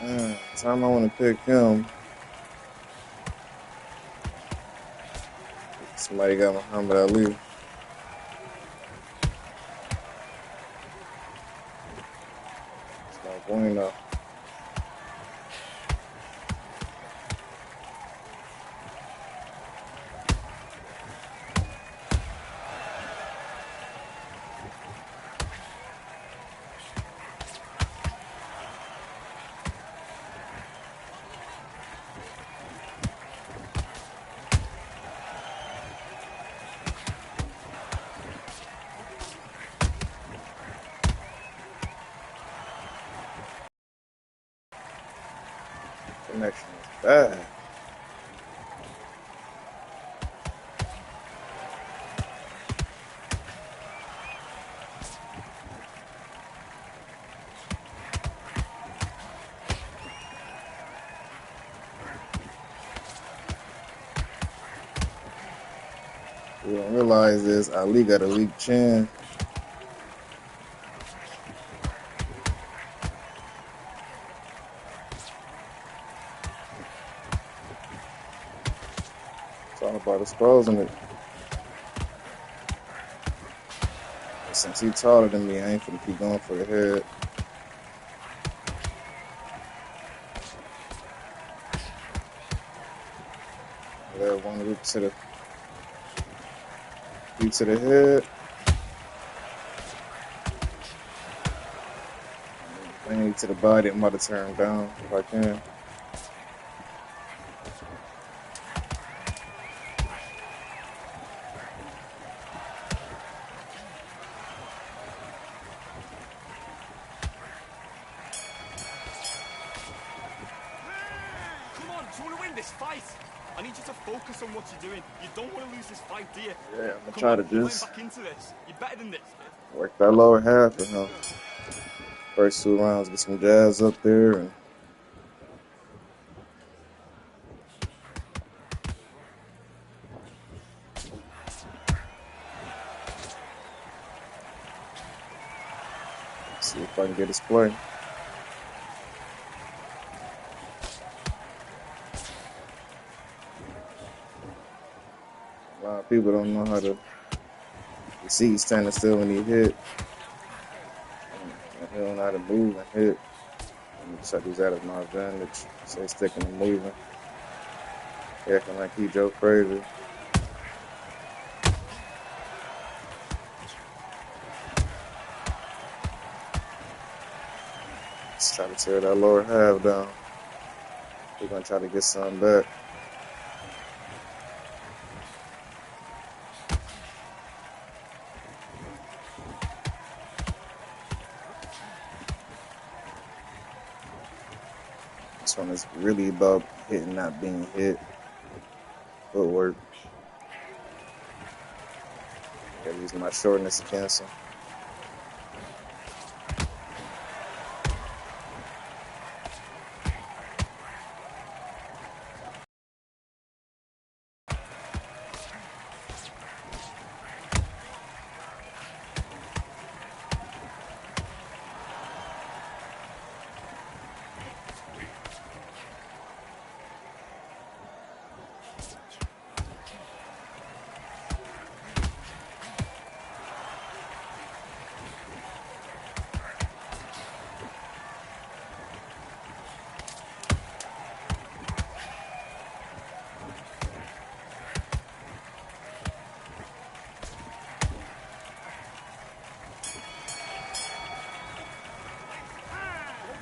Time I want to pick him. Somebody got Muhammad Ali. It's not bueno. Connection is bad. We don't realize this. Ali got a weak chin. It's all about exposing it. Since he's taller than me, I ain't finna keep going for the head. That one root to the feet to the head. Mainly to the body. I'm about to turn him down if I can. Come on, do you want to win this fight? I need you to focus on what you're doing. You don't want to lose this fight, do you? Yeah, I'm gonna try to just back into this. You're better than this. work that lower half for him. First 2 rounds, get some jabs up there and see if I can get his play. A lot of people don't know how to see he's standing still when he hit. And he don't know how to move and hit. And check these out of my advantage. Stay sticking and moving. Acting like he Joe Frazier. Just try to tear that lower half down. We're gonna try to get something back. This one is really about hitting, not being hit. Footwork. Gotta use my shortness to cancel.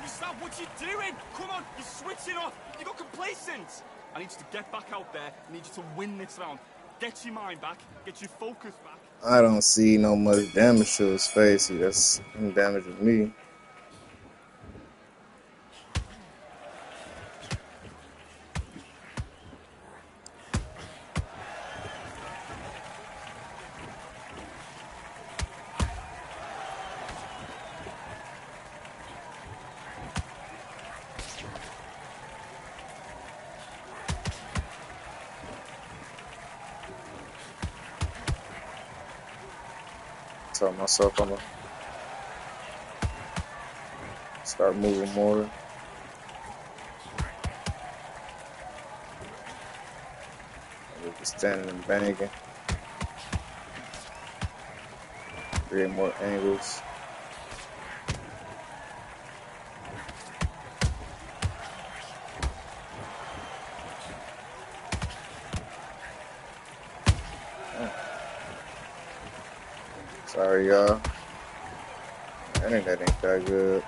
Stop what you're doing! Come on, you're switching off. You got complacent. I need you to get back out there. I need you to win this round. Get your mind back. Get your focus back. I don't see no much damage to his face. That's him damaging me. Tell myself I'm gonna start moving more. Just standing and banging. Create more angles. Sorry, y'all. Internet ain't that good.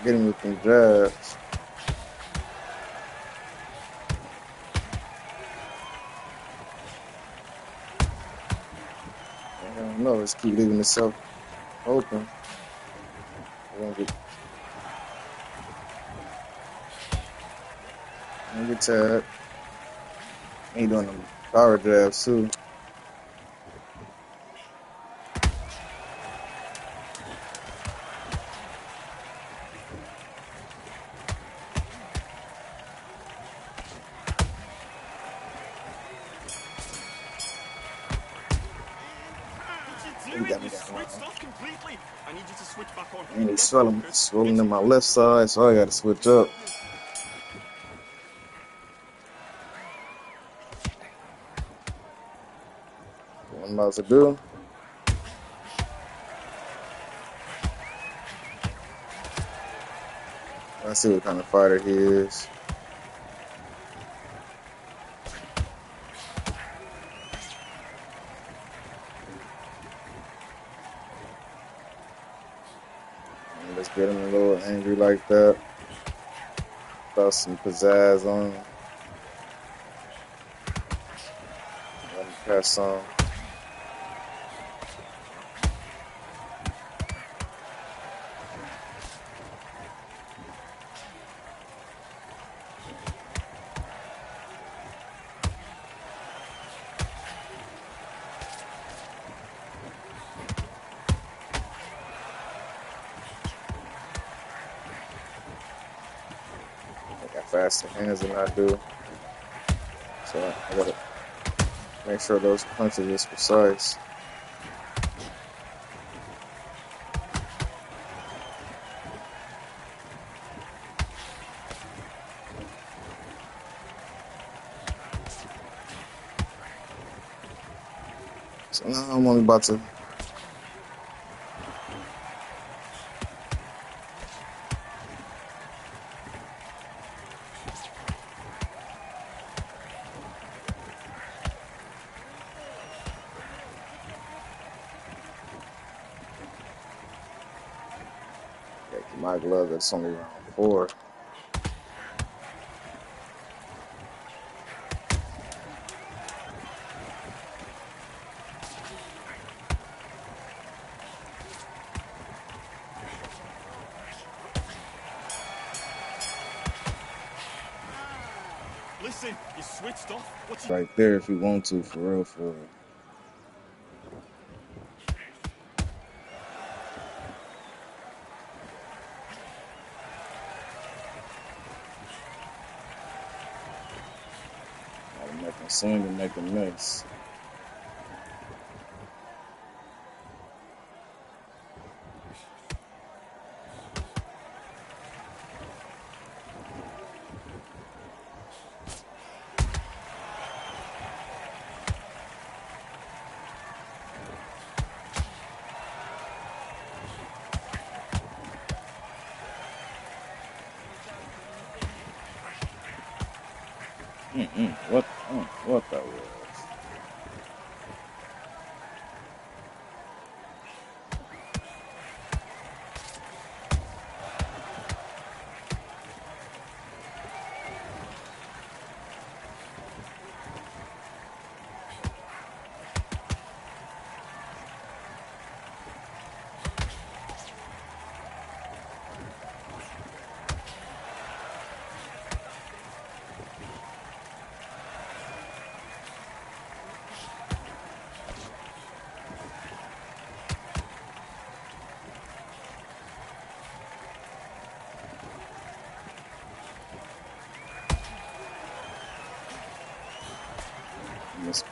Get him with them jabs. I don't know. Let's keep leaving itself open. We're gonna get tagged. He doing them power jabs too. What He you got doing? me You that switched line. off completely. I need you to switch back on. And he's Get focused. swelling Get to your my left side, so I gotta switch up. What I'm about to do. I see what kind of fighter he is. And let's get him a little angry like that. Throw some pizzazz on him. Let him pass on. I got faster hands than I do. So I gotta make sure those punches is precise. So now I'm only about to get my glove. That's only round 4. Listen, you switched off. What you Right there if you want to, for real, for real. Gotta make him swing and make him miss. What that was?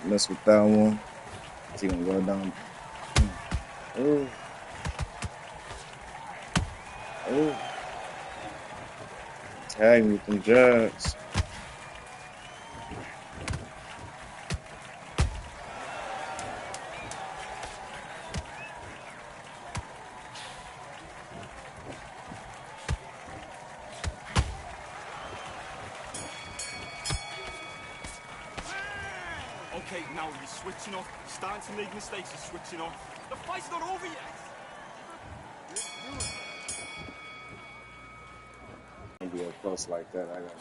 Mess with that one. Is he gonna go down? Oh, oh. Tag me with them jabs. Okay, now you're switching off. You're starting to make mistakes. You're switching off. The fight's not over yet. Gonna be up close like that. I got him.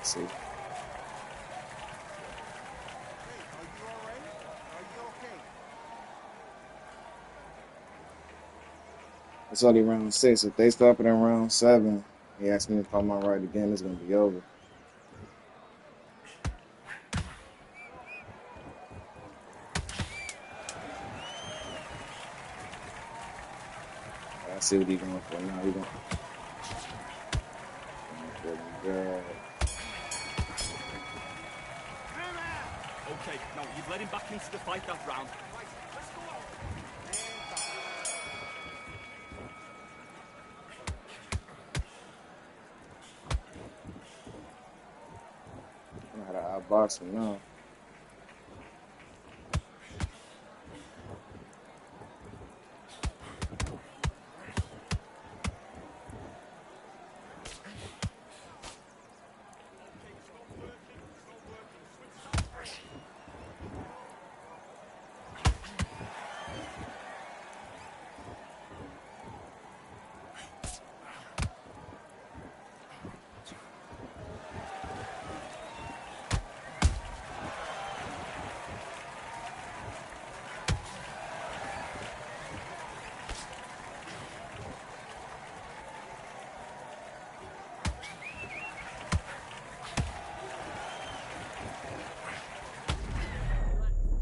See. Hey, are you all right? Are you okay? It's only round 6. If they stop it in round 7, he asked me if I'm all right again, it's gonna be over. I see what he's going for now. He's going for them jabs. Okay, now you've let him back into the fight that round. Right, let's go out. I know how to outbox him now.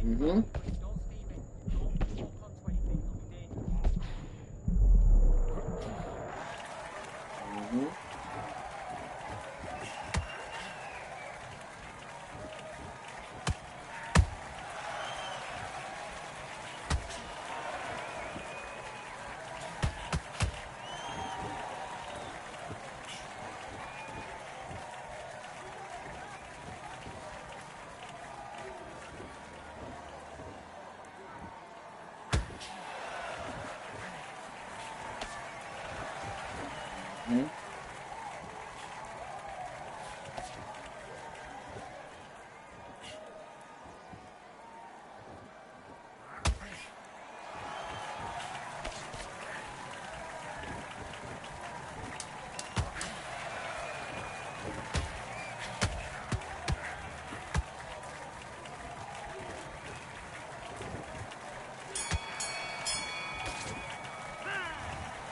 Mm-hmm. Mm-hmm. Mm-hmm.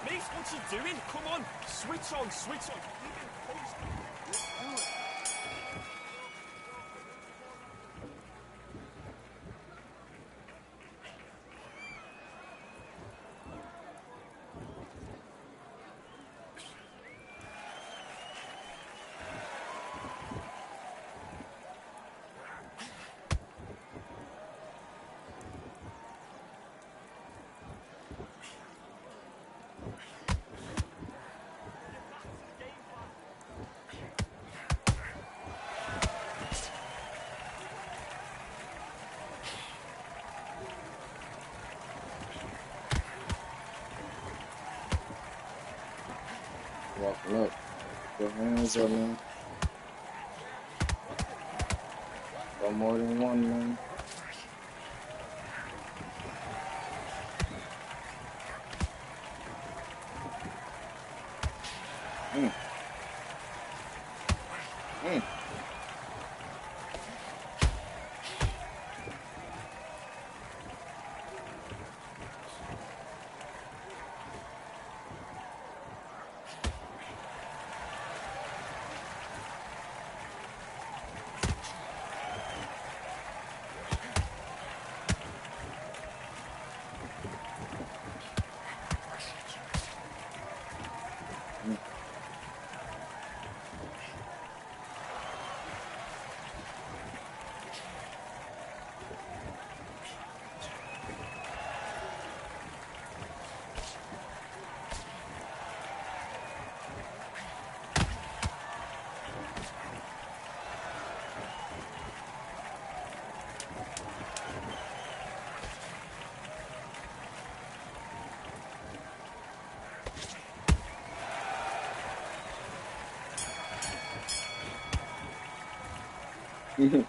Mace, what's he doing? Come on, switch on, switch on. You've been posted. Walking up. Put hands up, man. Got more than one, man. Mm, mm.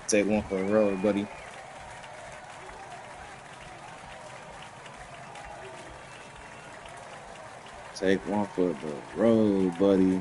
Take one for the road, buddy. Take one for the road, buddy.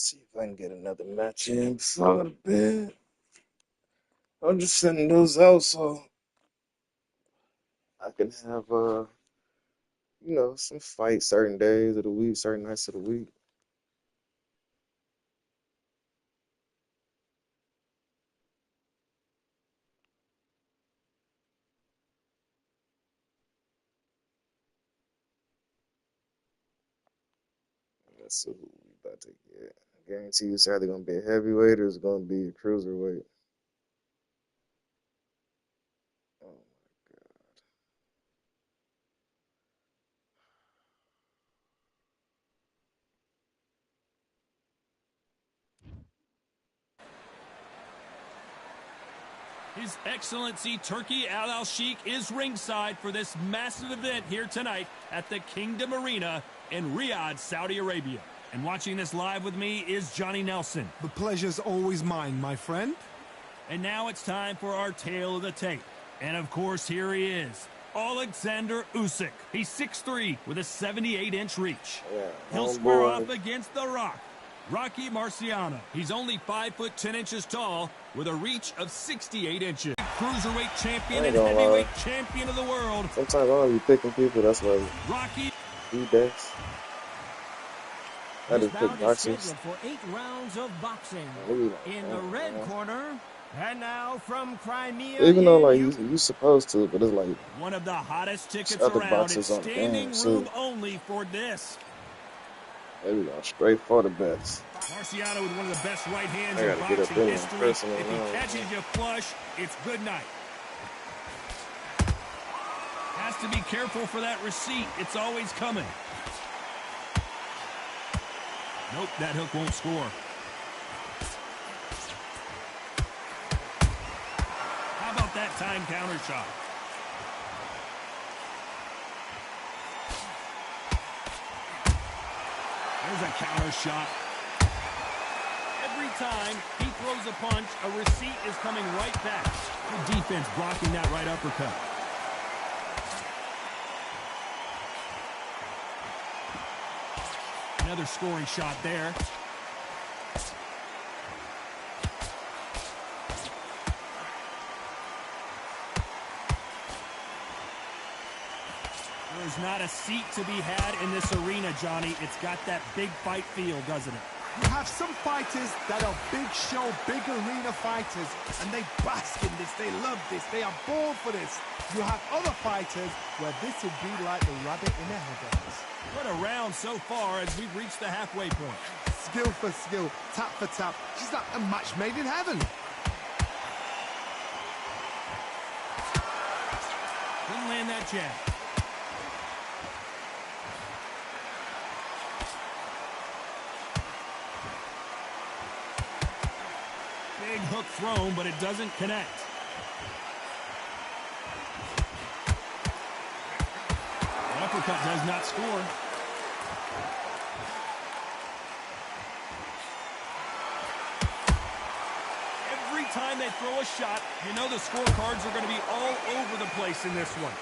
See if I can get another match in before the bed. I'm just sending those out so I can have some fights certain days of the week, certain nights of the week. Let's see who we about to get. I guarantee you it's either gonna be a heavyweight or it's gonna be a cruiserweight. Oh my God. His Excellency Turki Al Sheikh is ringside for this massive event here tonight at the Kingdom Arena in Riyadh, Saudi Arabia. And watching this live with me is Johnny Nelson. The pleasure's always mine, my friend. And now it's time for our tale of the tape. And of course, here he is, Alexander Usyk. He's 6'3" with a 78-inch reach. Yeah, He'll homeboy. square off against The Rock, Rocky Marciano. He's only 5'10" tall with a reach of 68 inches. Cruiserweight champion and heavyweight champion of the world. Sometimes I don't be picking people. That's why Rocky. he does. I just pick boxers. For 8 rounds of boxing. Ooh, In the red corner, and now from Crimea. Even though like you supposed to, but it's like One of the hottest tickets other around. boxes It's on the standing game, room too. only for this. there we go, straight for the best. Marciano with one of the best right hands I in gotta get up boxing in history. personal If he now. catches you flush, it's good night. Has to be careful for that receipt. It's always coming. Nope, that hook won't score. How about that time counter shot? There's a counter shot. Every time he throws a punch, a receipt is coming right back. Good defense blocking that right uppercut. Another scoring shot there. There's not a seat to be had in this arena, Johnny. It's got that big fight feel, doesn't it? You have some fighters that are big show, big arena fighters, and they bask in this, they love this, they are born for this. You have other fighters where this would be like the rabbit in the headlights. What a round so far as we've reached the halfway point. Skill for skill, tap for tap. She's like a match made in heaven. Couldn't land that jab. Big hook thrown, but it doesn't connect. The uppercut does not score. Every time they throw a shot, you know the scorecards are going to be all over the place in this one.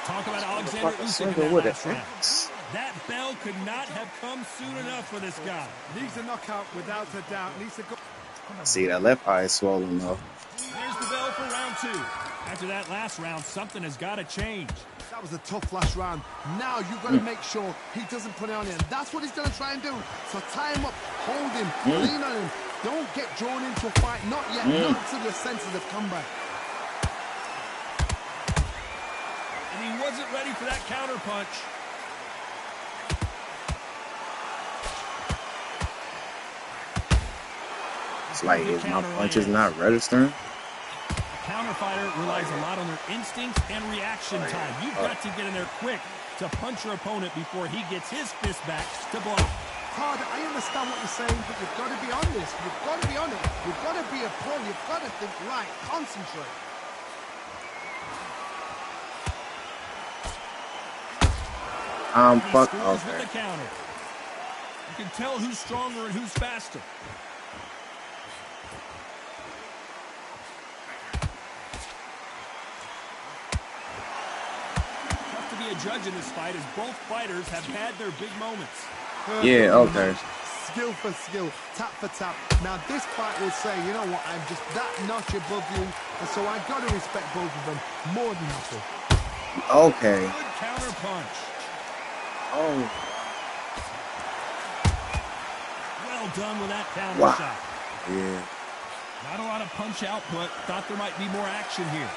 Talk about Alexander Usyk in that last round. That bell could not have come soon enough for this guy. Needs a knockout without a doubt. Needs to go. See that left eye swollen though. There's the bell for round 2. After that last round, something has got to change. That was a tough last round. Now you've got to make sure he doesn't put it on him. That's what he's going to try and do. So tie him up, hold him, lean on him. Don't get drawn into a fight. Not yet. Not until your senses have come back. And he wasn't ready for that counter punch. It's like if my punch is not registering. A counter fighter relies a lot on their instincts and reaction time. You've got to get in there quick to punch your opponent before he gets his fist back to block. Hard, I understand what you're saying, but you've got to be on this. You've got to be on it. You've got to be a pro. You've got to think right. Concentrate. Fuck. Scores Okay. with the counter. You can tell who's stronger and who's faster. judge in this fight, as both fighters have had their big moments. Yeah, okay. Skill for skill, tap for tap. Now this fight will say, you know what, I'm just that notch above you, and so I got to respect both of them more than happy. Okay. Good counter punch. Oh. Well done with that counter Wow. shot. Yeah. Not a lot of punch output. Thought there might be more action here.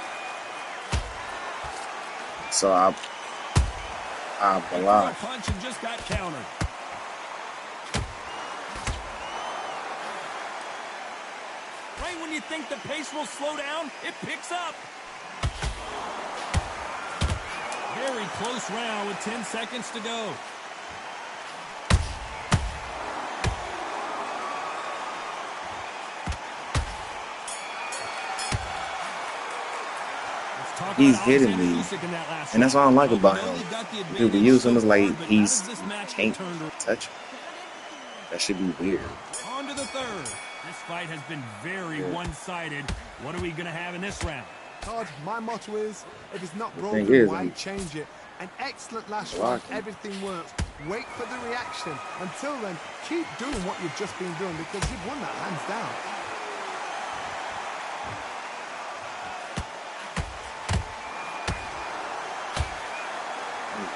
So I He threw a blocked. punch and just got countered. Right when you think the pace will slow down, it picks up. Very close round with 10 seconds to go. He's hitting me. And that's what I don't like about him. People use him as like he can't touch him. That should be weird. On to the third. This fight has been very one-sided. What are we going to have in this round? Todd, my motto is, if it's not The broken, thing is, why I'm change it? An excellent last round, blocking. everything works. Wait for the reaction. Until then, keep doing what you've just been doing because you've won that hands down.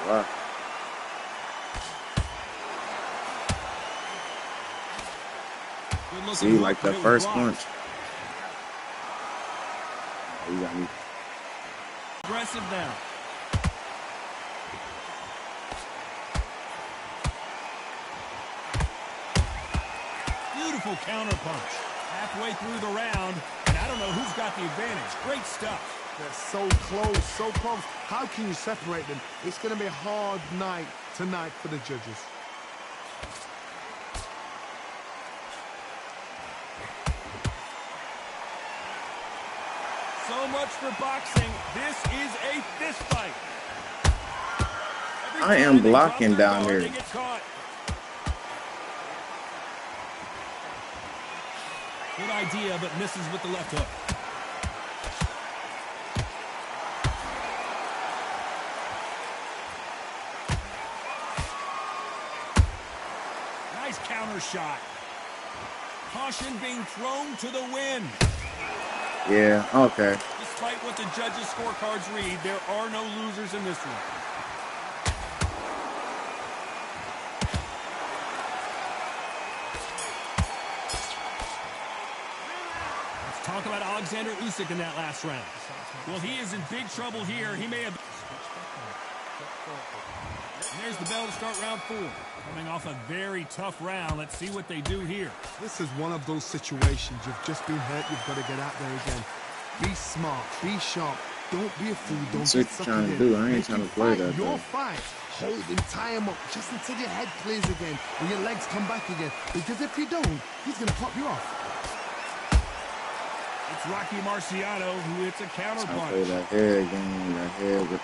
Wow. Good-looking See, hook, like but that it was first blocked. punch. You got me. Aggressive now. Beautiful counter punch. Halfway through the round, and I don't know who's got the advantage. Great stuff. They're so close, so close. How can you separate them? It's going to be a hard night tonight for the judges. So much for boxing. This is a fist fight. Every I am time they drop blocking their down guard, here. they get caught. Good idea, but misses with the left hook. Nice counter shot. Caution being thrown to the wind. Yeah, okay. Despite what the judges' scorecards read, there are no losers in this one. Let's talk about Alexander Usyk in that last round. Well, he is in big trouble here. He may have... And there's the bell to start round 4. Coming off a very tough round. Let's see what they do here. This is one of those situations. You've just been hurt. You've got to get out there again. Be smart. Be sharp. Don't be a fool. Don't That's get what sucked you're trying to in. do. I ain't Make trying him to play fight that, your though. fight. Hold him, tie him up, just until your head clears again and your legs come back again. Because if you don't, he's going to pop you off. It's Rocky Marciano who hits a counter Trying to punch. play that head game, that head with.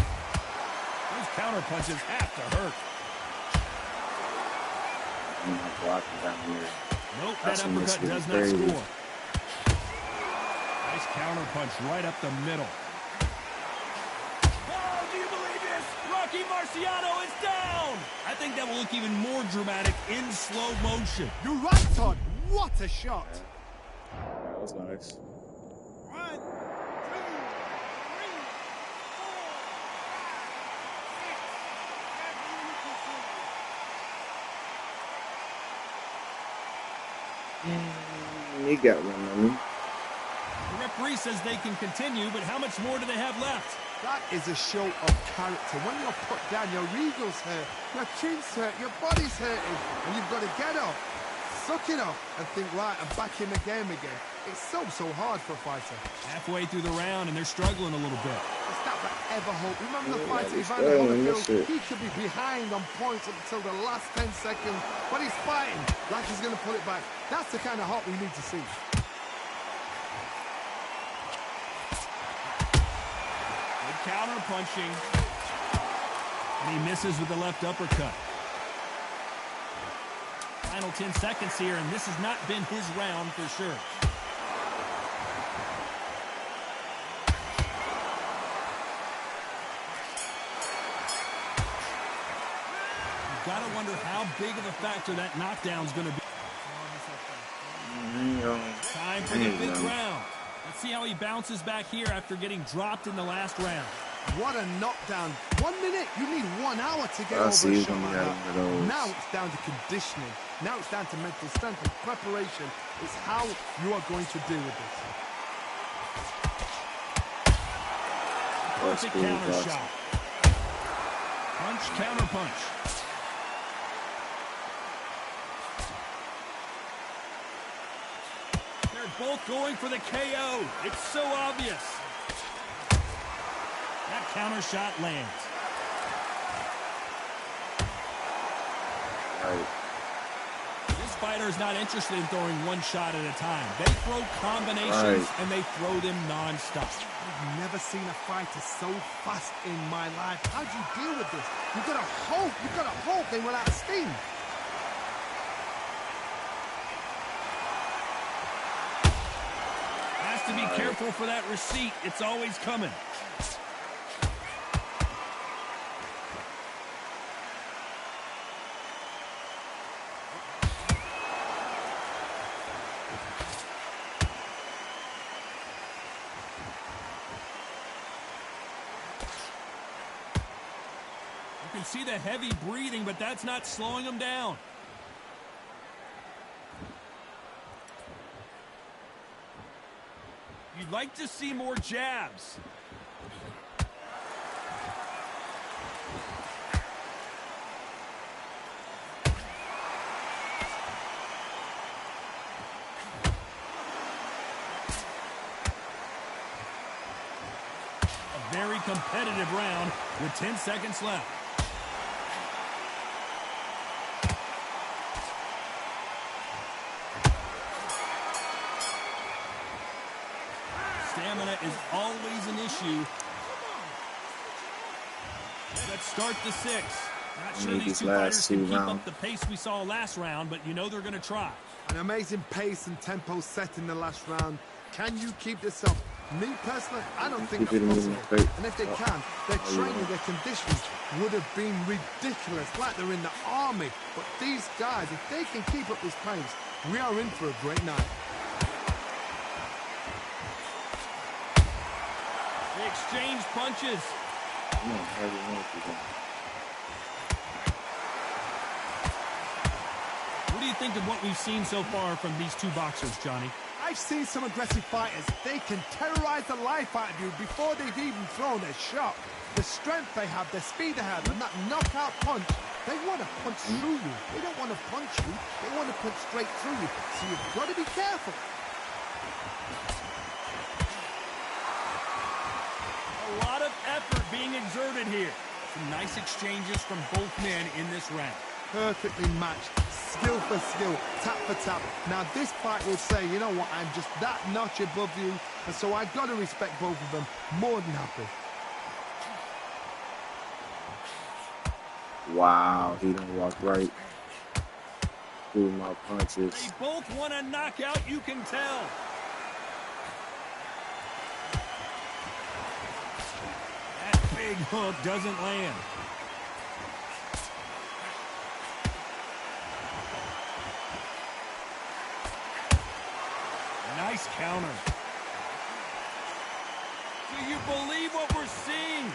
Those counter punches have to hurt. I'm not blocking down here. Nope, That's that a uppercut miss. does not Crazy. score. Nice counter punch right up the middle. Oh, do you believe this? Rocky Marciano is down! I think that will look even more dramatic in slow motion. You're right, Todd. What a shot. That was nice. 1, 2, 3, 4, 6. He got one on me. The referee says they can continue, but how much more do they have left? That is a show of character. When you're put down, your ego's hurt, your chin's hurt, your body's hurting, and you've got to get up, suck it up, and think, right, I'm back in the game again. It's so hard for a fighter. Halfway through the round, and they're struggling a little bit. It's not that ever hope. Remember the Yeah, fighter, he's Evander struggling, Holyfield? that's it. He could be behind on points up until the last 10 seconds, but he's fighting like he's going to pull it back. That's the kind of hope we need to see. Good counter punching. And he misses with the left uppercut. Final 10 seconds here, and this has not been his round for sure. You've got to wonder how big of a factor that knockdown's going to be. Time for the big round. Let's see how he bounces back here after getting dropped in the last round. What a knockdown. 1 minute, you need 1 hour to get over a shot like that. Now it's down to conditioning. Now it's down to mental strength and preparation. It's how you are going to deal with this. Perfect counter shot. Punch, counter punch. They're both going for the KO. It's so obvious. That counter shot lands. Right. This fighter is not interested in throwing one shot at a time. They throw combinations and they throw them non-stop. I've never seen a fighter so fast in my life. How do you deal with this? You've got to hope they run out of steam. Has to be careful for that receipt. It's always coming. You can see the heavy breathing, but that's not slowing him down. You'd like to see more jabs. A very competitive round with 10 seconds left. Stamina is always an issue. Let's start the 6. Not sure these two fighters can keep up the pace we saw last round, but you know they're going to try. An amazing pace and tempo set in the last round. Can you keep this up? Me personally, I don't think that's possible. And if they can, their training, their conditioning would have been ridiculous, like they're in the army. But these guys, if they can keep up this pace, we are in for a great night. They exchange punches. What do you think of what we've seen so far from these two boxers, Johnny? I've seen some aggressive fighters. They can terrorize the life out of you before they've even thrown a shot. The strength they have, the speed they have, and that knockout punch, they want to punch through you. They don't want to punch you. They want to punch straight through you. So you've got to be careful. A lot of effort being exerted here. Some nice exchanges from both men in this round. Perfectly matched, skill for skill, tap for tap. Now this fight will say, you know what, I'm just that notch above you, and so I've got to respect both of them. More than happy. Wow, he done walked right through my punches. They both want a knockout, you can tell. That big hook doesn't land. Nice counter. Do you believe what we're seeing?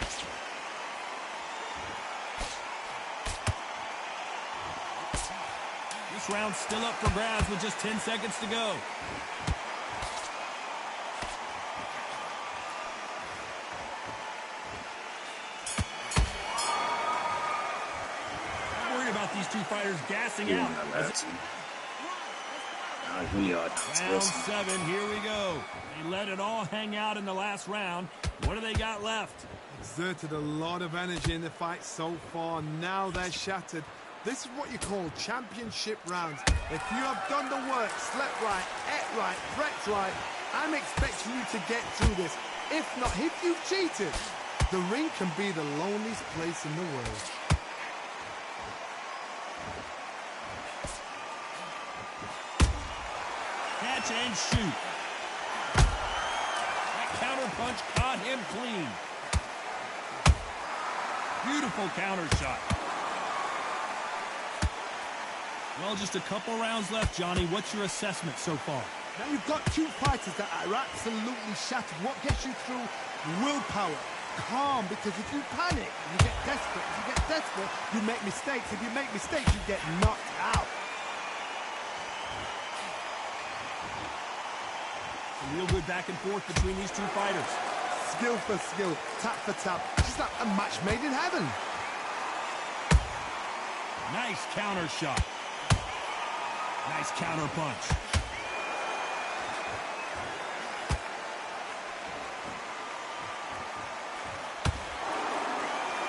This round's still up for grabs with just 10 seconds to go. I'm worried about these two fighters gassing out. Round 7, here we go. They let it all hang out in the last round. What do they got left? Exerted a lot of energy in the fight so far. Now they're shattered. This is what you call championship rounds. If you have done the work, slept right, ate right, prepped right, I'm expecting you to get through this. If not, if you've cheated, the ring can be the loneliest place in the world. punch and shoot. That counter punch caught him clean. Beautiful counter shot. Well, just a couple rounds left, Johnny. What's your assessment so far? Now you've got two fighters that are absolutely shattered. What gets you through? Willpower. Calm, because if you panic, you get desperate. If you get desperate, you make mistakes. If you make mistakes, you get knocked out. Some real good back and forth between these two fighters. Skill for skill, tap for tap. Just like a match made in heaven. Nice counter shot. Nice counter punch.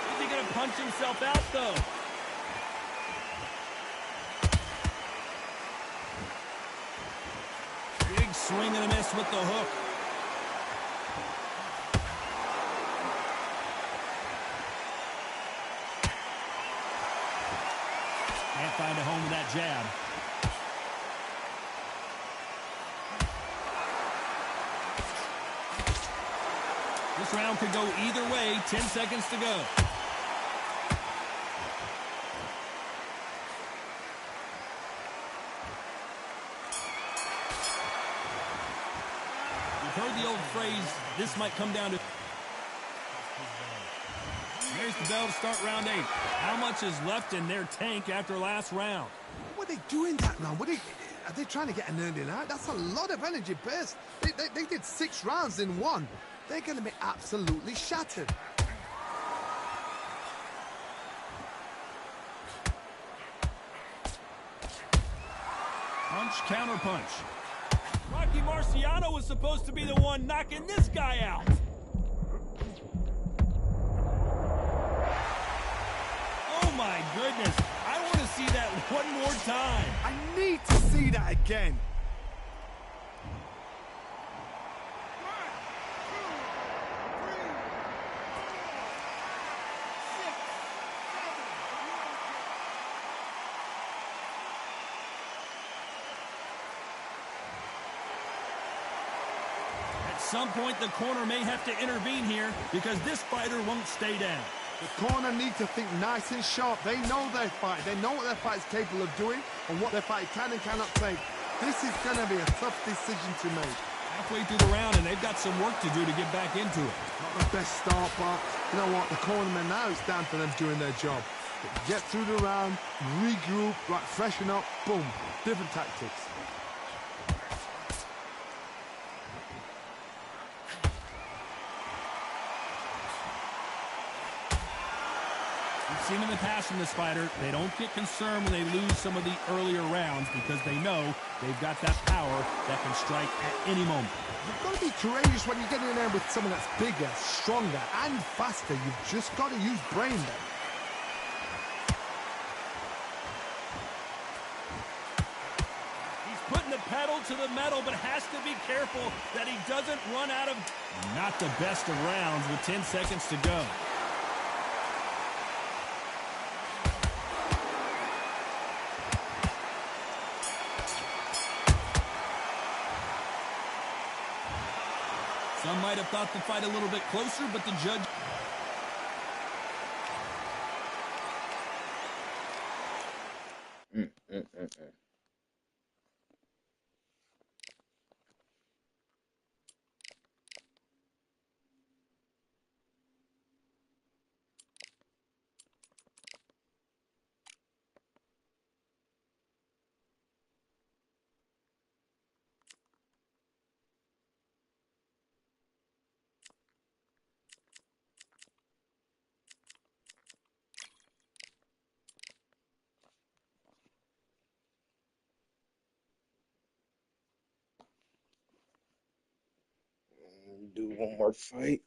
Is he going to punch himself out, though? Big swing and a miss with the hook. Can't find a home with that jab. This round could go either way. 10 seconds to go. You've heard the old phrase, this might come down to... There's the bell to start round 8. How much is left in their tank after last round? What are they doing that now? Are they trying to get an earning out? That's a lot of energy burst. They did 6 rounds in one. They're going to be absolutely shattered. Punch, counter punch. Rocky Marciano was supposed to be the one knocking this guy out. Oh my goodness. I want to see that one more time. I need to see that again. At some point, the corner may have to intervene here because this fighter won't stay down. The corner need to think nice and sharp. They know their fight. They know what their fight is capable of doing and what their fight can and cannot take. This is going to be a tough decision to make. Halfway through the round, and they've got some work to do to get back into it. Not the best start, but you know what? The cornermen now, it's down to them doing their job. Get through the round, regroup, right, freshen up, boom. Different tactics. We've seen in the past from this fighter, they don't get concerned when they lose some of the earlier rounds because they know they've got that power that can strike at any moment. You've got to be courageous when you get in there with someone that's bigger, stronger, and faster. You've just got to use brain there. He's putting the pedal to the metal, but has to be careful that he doesn't run out of... Not the best of rounds with 10 seconds to go. Some might have thought the fight a little bit closer, but the judge... Do one more fight.